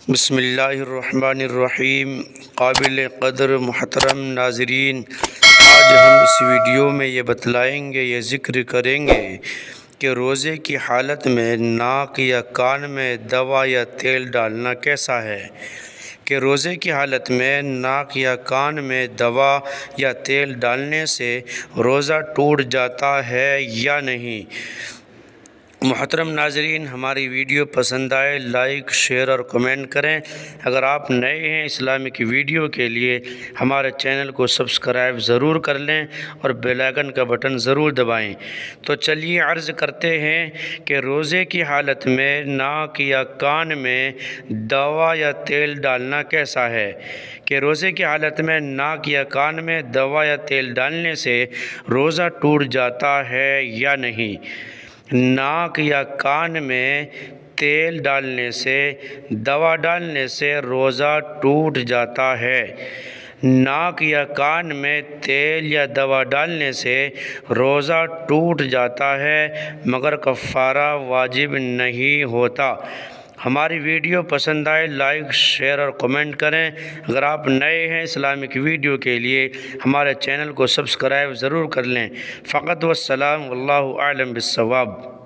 بسم اللہ الرحمن الرحیم۔ قابل قدر محترم ناظرین، آج ہم اس ویڈیو میں یہ بتلائیں گے، یہ ذکر کریں گے کہ روزے کی حالت میں ناک یا کان میں دوا یا تیل ڈالنا کیسا ہے۔ کہ روزے کی حالت میں ناک یا کان میں دوا یا تیل ڈالنے سے روزہ ٹوٹ جاتا ہے یا نہیں۔ محترم ناظرین، ہماری ویڈیو پسند آئے لائک، شیئر اور کمنٹ کریں۔ اگر آپ نئے ہیں اسلامک ویڈیو کے لیے ہمارے چینل کو سبسکرائب ضرور کر لیں اور بیل آئیکن کا بٹن ضرور دبائیں۔ تو چلیے عرض کرتے ہیں کہ روزے کی حالت میں ناک یا کان میں دوا یا تیل ڈالنا کیسا ہے۔ کہ روزے کی حالت میں ناک یا کان میں دوا یا تیل ڈالنے سے روزہ ٹوٹ جاتا ہے یا نہیں۔ ناک یا کان میں تیل ڈالنے سے، دوا ڈالنے سے روزہ ٹوٹ جاتا ہے۔ ناک یا کان میں تیل یا دوا ڈالنے سے روزہ ٹوٹ جاتا ہے مگر کفارہ واجب نہیں ہوتا۔ ہماری ویڈیو پسند آئے لائک، شیئر اور کمنٹ کریں۔ اگر آپ نئے ہیں اسلامک ویڈیو کے لیے ہمارے چینل کو سبسکرائب ضرور کر لیں۔ فقط والسلام، واللہ اعلم بالصواب۔